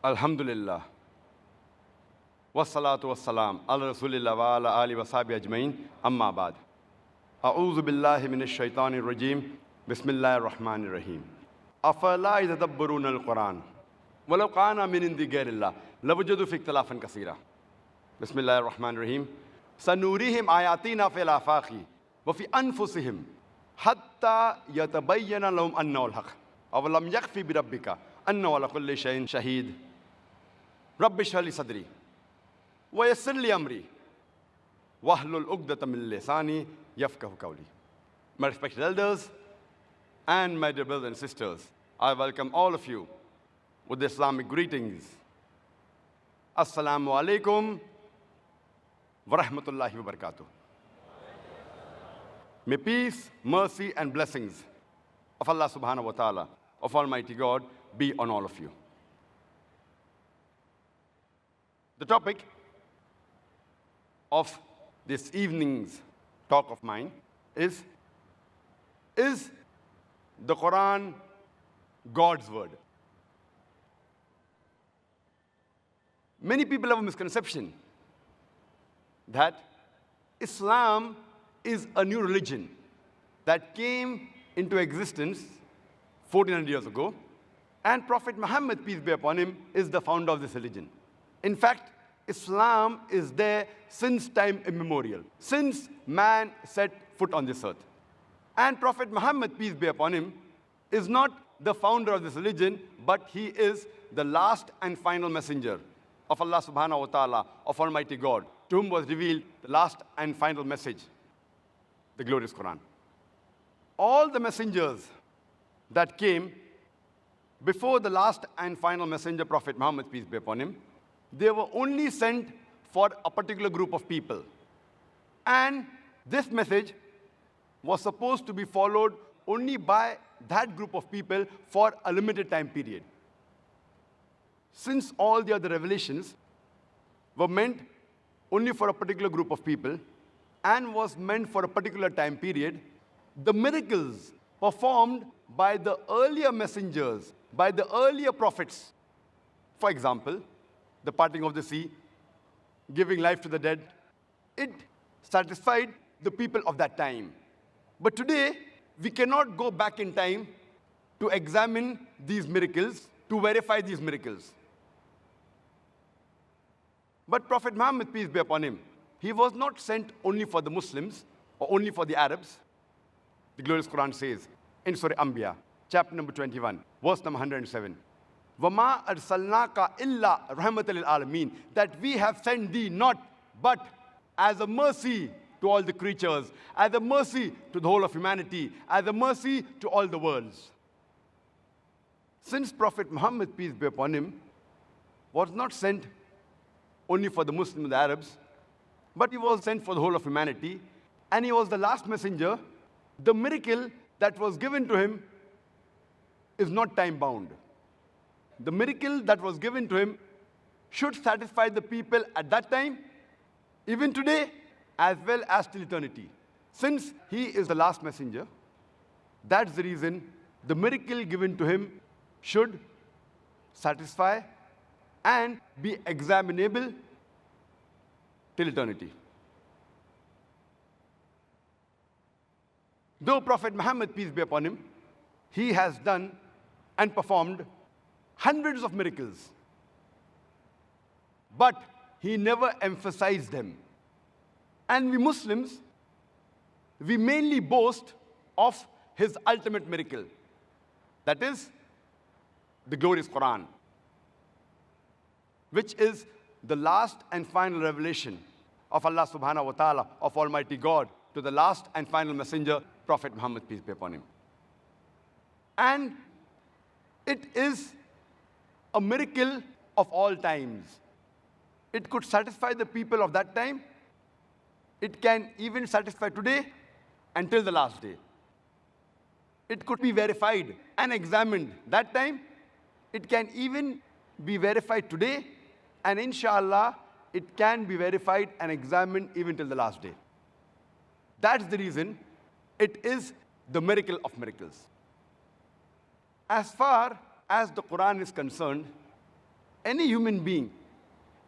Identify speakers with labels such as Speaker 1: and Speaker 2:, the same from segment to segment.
Speaker 1: Alhamdulillah. Wassalatu wassalam. Ala Rasulillah wa ala ali wa sahbihi ajmain. Amma ba'd. A'udhu billahi minash shaitanir rajim. Bismillahir rahmanir rahim. Afala yatadabbaruna al-Quran. Walau kana min indi ghairillah. Lawajadu fi ikhtilafan kaseera. Bismillahir rahmanir rahim. Sanurihim ayatina fil afaqi wa fi anfusihim hatta yatabayyana lahum annahu al-haq. Aw lam yakhfi bi rabbika annahu ala kulli shay'in shahid. Rabbi shrah li sadri wa yassir li amri wahlul 'uqdatam min lisani yafqahu qawli. My respected elders and my dear brothers and sisters, I welcome all of you with the Islamic greetings. Assalamu alaikum wa rahmatullahi wa barakatuh. May peace, mercy and blessings of Allah subhanahu wa ta'ala, of Almighty God, be on all of you. The topic of this evening's talk of mine is the Quran God's word? Many people have a misconception that Islam is a new religion that came into existence 1400 years ago, and Prophet Muhammad, peace be upon him, is the founder of this religion. In fact, Islam is there since time immemorial, since man set foot on this earth. And Prophet Muhammad, peace be upon him, is not the founder of this religion, but he is the last and final messenger of Allah subhanahu wa ta'ala, of Almighty God, to whom was revealed the last and final message, the glorious Quran. All the messengers that came before the last and final messenger, Prophet Muhammad, peace be upon him, they were only sent for a particular group of people. And this message was supposed to be followed only by that group of people for a limited time period. Since all the other revelations were meant only for a particular group of people and was meant for a particular time period, the miracles performed by the earlier messengers, by the earlier prophets, for example, the parting of the sea, giving life to the dead, it satisfied the people of that time. But today, we cannot go back in time to examine these miracles, to verify these miracles. But Prophet Muhammad, peace be upon him, he was not sent only for the Muslims or only for the Arabs. The glorious Quran says in Surah Anbiya, chapter number 21, verse number 107, وَمَا أَرْسَلْنَاكَ إِلَّا رَحْمَةً لِلْعَالَمِينَ, that we have sent thee not but as a mercy to all the creatures, as a mercy to the whole of humanity, as a mercy to all the worlds. Since Prophet Muhammad, peace be upon him, was not sent only for the Muslims and the Arabs, but he was sent for the whole of humanity, and he was the last messenger, the miracle that was given to him is not time-bound. The miracle that was given to him should satisfy the people at that time, even today, as well as till eternity. Since he is the last messenger, that's the reason the miracle given to him should satisfy and be examinable till eternity. Though Prophet Muhammad, peace be upon him, he has done and performed hundreds of miracles, but he never emphasized them. And we Muslims, we mainly boast of his ultimate miracle, that is the glorious Quran, which is the last and final revelation of Allah subhanahu wa ta'ala, of Almighty God, to the last and final messenger, Prophet Muhammad, peace be upon him. And it is a miracle of all times. It could satisfy the people of that time. It can even satisfy today until the last day. It could be verified and examined that time. It can even be verified today, and inshallah, it can be verified and examined even till the last day. That's the reason it is the miracle of miracles. As far as the Quran is concerned, any human being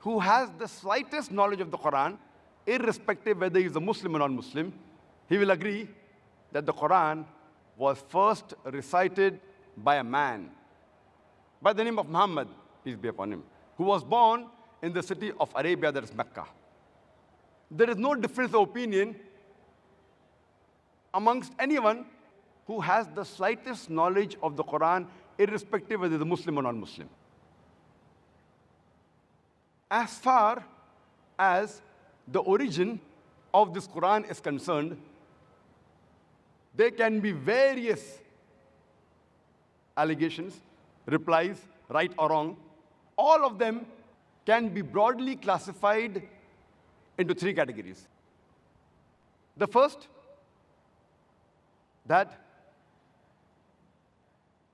Speaker 1: who has the slightest knowledge of the Quran, irrespective whether he is a Muslim or non-Muslim, he will agree that the Quran was first recited by a man by the name of Muhammad, peace be upon him, who was born in the city of Arabia, that is Mecca. There is no difference of opinion amongst anyone who has the slightest knowledge of the Quran, irrespective whether he is a Muslim or non-Muslim. As far as the origin of this Quran is concerned, there can be various allegations, replies, right or wrong. All of them can be broadly classified into three categories. The first, that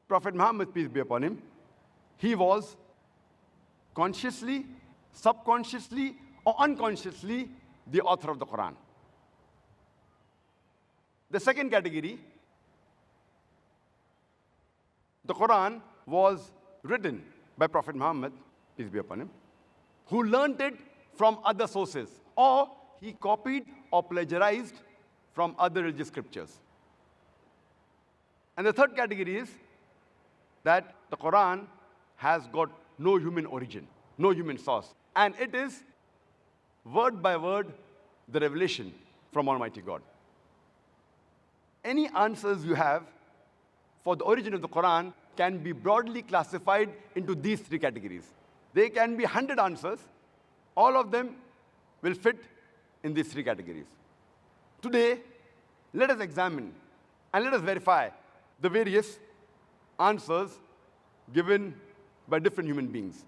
Speaker 1: Prophet Muhammad, peace be upon him, he was consciously, subconsciously, or unconsciously the author of the Quran. The second category, the Quran was written by Prophet Muhammad, peace be upon him, who learned it from other sources, or he copied or plagiarized from other religious scriptures. And the third category is that the Quran has got no human origin, no human source, and it is word by word the revelation from Almighty God. Any answers you have for the origin of the Quran can be broadly classified into these three categories. There can be 100 answers. All of them will fit in these three categories. Today, let us examine and let us verify the various answers given by different human beings.